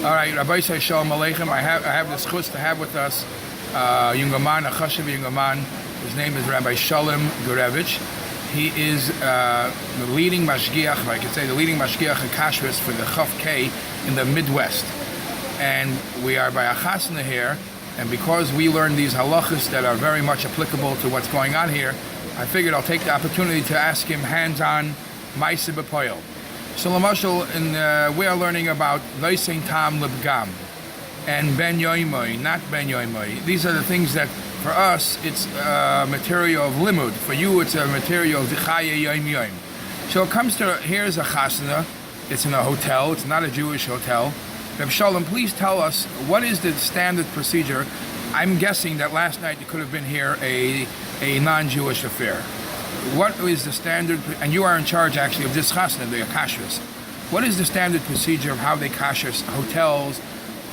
All right, Rabbi say shalom aleichem. I have the zchus to have with us a chashuv man. His name is Rabbi Shalom Gurewitz. He is the leading mashgiach, I could say the leading mashgiach in Kasruth for the Chaf K in the Midwest. And we are by a chasna here, and because we learn these halachas that are very much applicable to what's going on here, I figured I'll take the opportunity to ask him hands-on ma'aseh b'poel. So, Lamashal, we are learning about Loisein Tam Libgam and Ben Yoimoy, not Ben Yoimoy. These are the things that, for us, it's material of limud. For you, it's a material of Dichaya Yoim Yoim. So it comes to, here's a chasna. It's in a hotel. It's not a Jewish hotel. Reb Shalom, please tell us, what is the standard procedure? I'm guessing that last night you could have been here a non-Jewish affair. What is the standard, and you are in charge actually of this chasna, the kashrus. What is the standard procedure of how they kasher hotels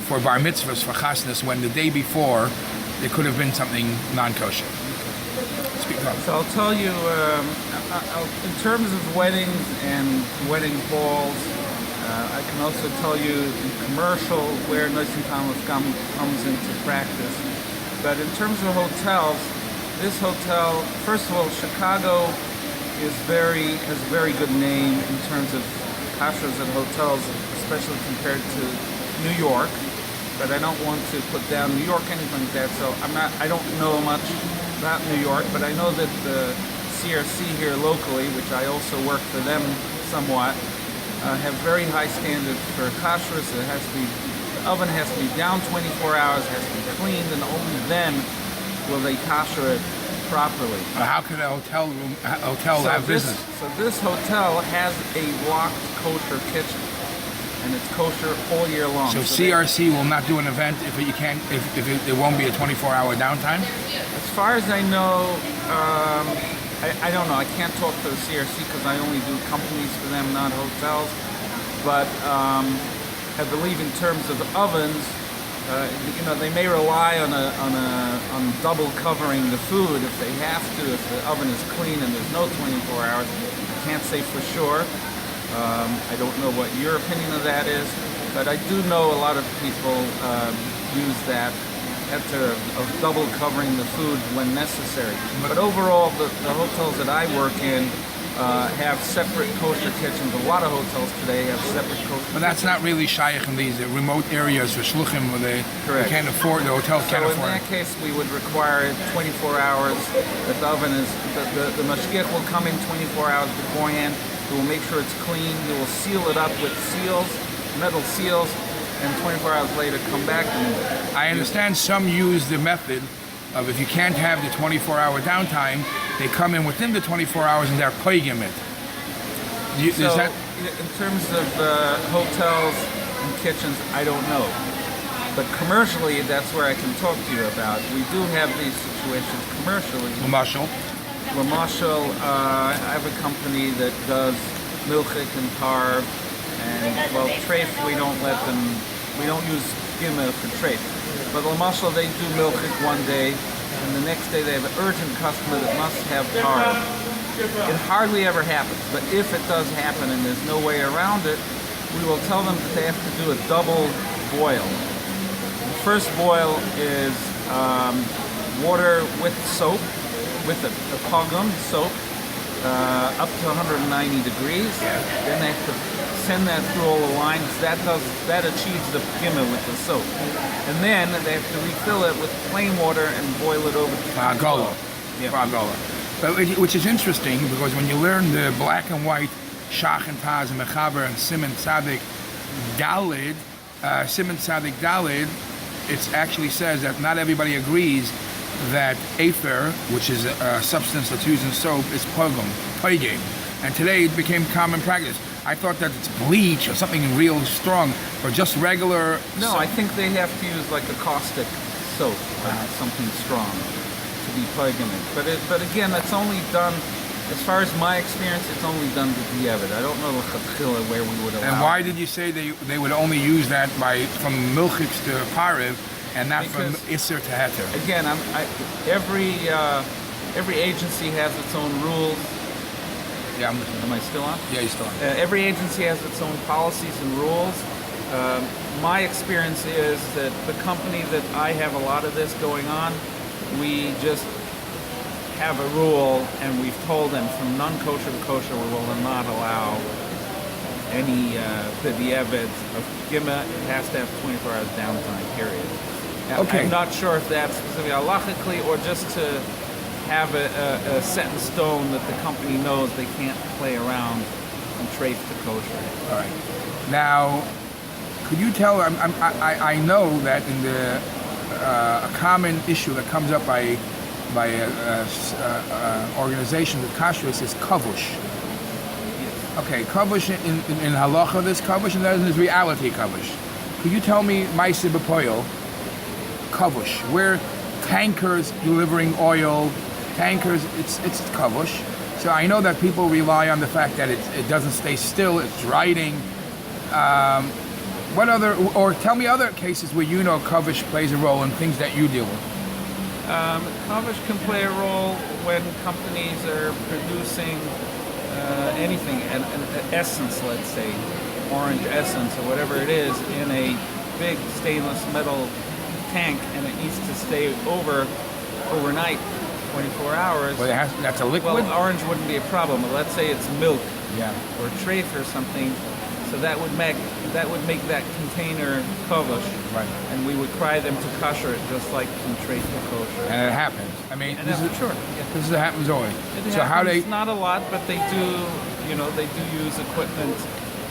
for bar mitzvahs, for chasnas, when the day before there could have been something non-kosher? Speak up. So I'll tell you, in terms of weddings and wedding balls, I can also tell you in commercial where Nosim Tam comes into practice. But in terms of hotels, this hotel, first of all, Chicago has a very good name in terms of kashrus and hotels, especially compared to New York. But I don't want to put down New York, anything like that. So I don't know much about New York, but I know that the CRC here locally, which I also work for them somewhat, have very high standards for kashrus. The oven has to be down 24 hours, has to be cleaned, and only then will they kasher it properly. How can a hotel have business? So this hotel has a locked kosher kitchen, and it's kosher all year long. So CRC will not do an event if it won't be a 24-hour downtime? As far as I know, I don't know. I can't talk for the CRC because I only do companies for them, not hotels. But I believe in terms of the ovens, they may rely on double covering the food if they have to. If the oven is clean and there's no 24 hours, I can't say for sure. I don't know what your opinion of that is, but I do know a lot of people use that of double covering the food when necessary. But overall, the hotels that I work in have separate kosher kitchens. A lot of hotels today have separate kosher kitchens. But that's not really shaykh in these remote areas for shluchim where they can't afford, the hotels can't afford. So in that case, we would require 24 hours. The oven is, the mashgiach will come in 24 hours beforehand. He will make sure it's clean. He will seal it up with seals, metal seals, and 24 hours later come back. And I understand some use the method of, if you can't have the 24-hour downtime, they come in within the 24 hours and they're poigim it. In terms of hotels and kitchens, I don't know. But commercially, that's where I can talk to you about. We do have these situations commercially. Lamashal, I have a company that does milchik and parv, and treif we don't use gimel for treif. But Lamashal, they do milchik one day, and the next day they have an urgent customer that must have parv. It hardly ever happens, but if it does happen and there's no way around it, we will tell them that they have to do a double boil. The first boil is water with soap, with a pogum soap, up to 190 degrees. Then they have to send that through all the lines. That achieves the gimel with the soap. And then they have to refill it with plain water and boil it over to Gola. But which is interesting, because when you learn the black and white Shach and Taz and Mechaber and Simon Tzadik Dalid, it actually says that not everybody agrees that afer, which is a substance that's used in soap, is poigim. And today it became common practice. I thought that it's bleach or something real strong, or just regular No, soap. I think they have to use like a caustic soap, something strong, to be poigim. But again, that's only done, as far as my experience, it's only done with diavad. I don't know where we would allow. And why did you say they would only use that from milchiks to pariv, and not from Isser to Heter? Again, every agency has its own rules. Yeah, I'm listening. Am I still on? Yeah, you're still on. Every agency has its own policies and rules. My experience is that the company that I have a lot of this going on, we just have a rule, and we've told them from non-kosher to kosher, we will not allow any b'diavad of gima. It has to have 24 hours downtime, period. Now, Okay. I'm not sure if that's specifically halachically or just to have a set in stone that the company knows they can't play around from treif to kosher. All right. Now, could you tell? I know that in the a common issue that comes up by organizations with kashrus is kavush. Okay, kavush in halacha there's kavush, and there's reality kavush. Could you tell me ma'aseh b'poel kavush, where tankers delivering oil, tankers, it's kavush. So I know that people rely on the fact that it doesn't stay still, it's riding. What other, or tell me other cases where you know kavush plays a role in things that you deal with. Kavush can play a role when companies are producing anything, an essence, let's say, orange essence or whatever it is, in a big stainless metal tank, and it needs to stay overnight, 24 hours. Well, that's a liquid? Well, orange wouldn't be a problem, but let's say it's milk or treif or something, so that would make that container kavush, right? And we would cry them to kosher it just like from treif to kosher. And it happens. I mean, And this happens always. It So happens, how they? not a lot, but they do use equipment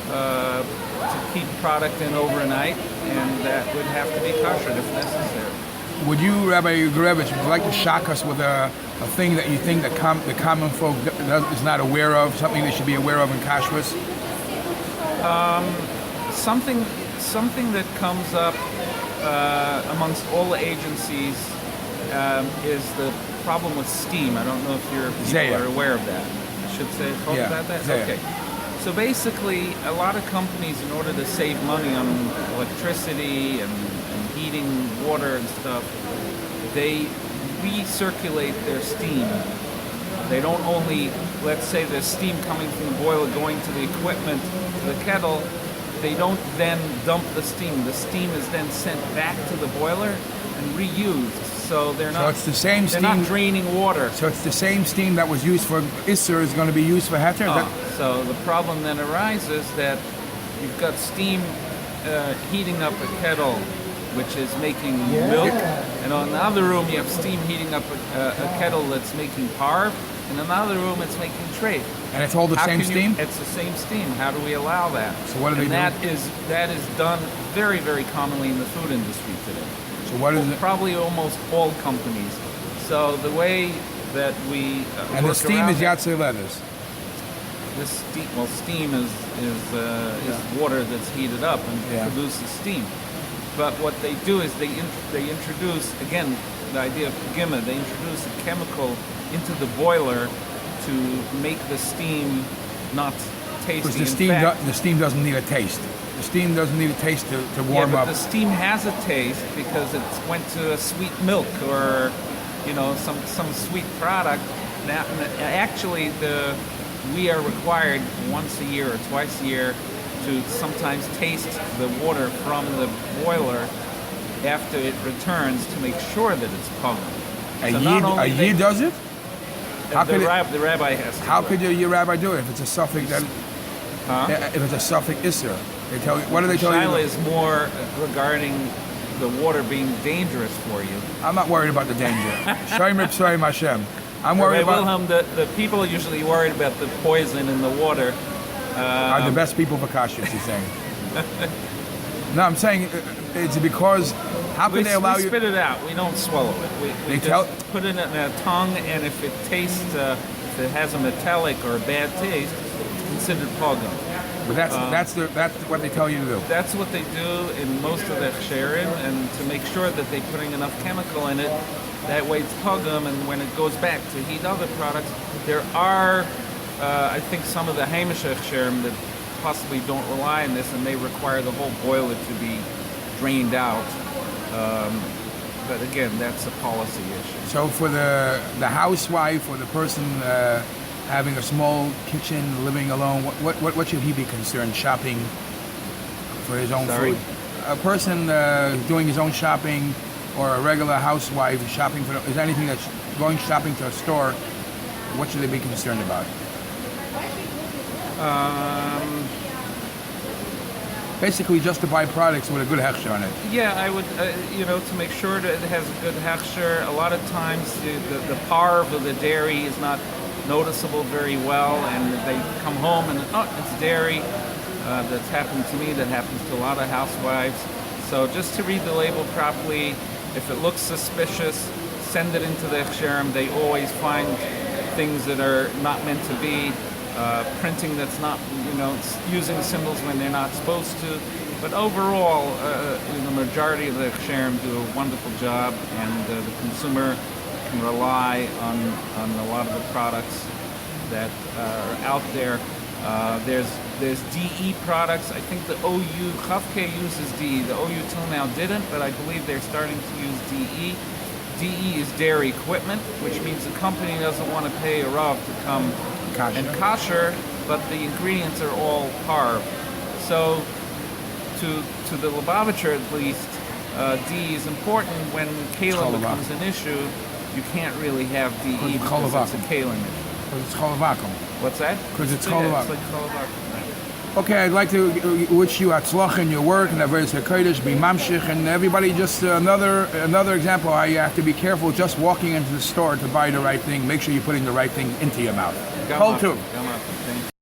to keep product in overnight, and that would have to be kosher if necessary. Would you, Rabbi Gurewitz, would you like to shock us with a thing that you think the common folk is not aware of, something they should be aware of in kashrus? Something that comes up amongst all the agencies is the problem with steam. I don't know if your people are aware of that. I should say about that? Zaya. Okay. So basically, a lot of companies, in order to save money on electricity and heating water and stuff, they recirculate their steam. They don't only, let's say there's steam coming from the boiler going to the equipment, to the kettle, they don't then dump the steam. The steam is then sent back to the boiler and reused. So they're not. So it's the same steam. They're not draining water. So it's the same steam that was used for Isser is going to be used for Heter? So the problem then arises that you've got steam heating up a kettle, which is making milk, and in another room you have steam heating up a kettle that's making parv, and in another room it's making treif. And it's all the same steam? It's the same steam. How do we allow that? So what do they do? That is done very, very commonly in the food industry today. So what is it? Probably almost all companies. So the way that we and the steam is Yatzei letters. Steam is water that's heated up and produces steam. But what they do is they introduce, again, the idea of gima, they introduce a chemical into the boiler to make the steam not tasty. Because the steam doesn't need a taste. The steam doesn't need a taste to warm up. The steam has a taste because it went to a sweet milk or, some sweet product. Now, actually, we are required once a year or twice a year to sometimes taste the water from the boiler after it returns to make sure that it's pumped. A year does it? The rabbi has to. How could your rabbi do it if it's a suffix if it's a suffix Isser? They tell you. What do they tell you? Shaila is more regarding the water being dangerous for you. I'm not worried about the danger. Shoym Rip Shoym Hashem. I'm worried about. Wilhelm, the people usually worried about the poison in the water. Are the best people for kashrus, he's saying. No, I'm saying it's because how can they allow you? We spit it out. We don't swallow it. We just put it in a tongue, and if it tastes, if it has a metallic or a bad taste, it's considered pogum. But that's what they tell you to do. That's what they do in most of the chsherim, and to make sure that they're putting enough chemical in it. That way it's pogum, and when it goes back to heat other products, there are, I think, some of the Hamish chsherim that possibly don't rely on this, and they require the whole boiler to be drained out. But again, that's a policy issue. So for the housewife or the person having a small kitchen, living alone, what should he be concerned shopping for his own Sorry? food. A person doing his own shopping, or a regular housewife shopping for, is anything that's going shopping to a store, what should they be concerned about? Basically, just to buy products with a good hechsher on it. Yeah, I would, to make sure that it has a good hechsher. A lot of times the parv of the dairy is not noticeable very well, and they come home and, it's dairy. That's happened to me, that happens to a lot of housewives. So just to read the label properly, if it looks suspicious, send it into the hechsherim. They always find things that are not meant to be. Printing that's not, using symbols when they're not supposed to. But overall, the majority of the hechsherim do a wonderful job, and the consumer can rely on a lot of the products that are out there. There's DE products. I think the OU, Chavke uses DE. The OU till now didn't, but I believe they're starting to use DE. DE is dairy equipment, which means the company doesn't want to pay a rav to come and kosher, but the ingredients are all parv. So to the Lubavitcher at least, DE is important. When kalim becomes an issue, you can't really have DE because it's a kalim issue. Because it's cholovakum. What's that? Because it's cholovakum. cholovakum. It's like cholovakum. Okay, I'd like to wish you atzlach in your work and Averis HaKodesh, be mamshich, and everybody just another example how you have to be careful just walking into the store to buy the right thing. Make sure you're putting the right thing into your mouth. Kol tuv.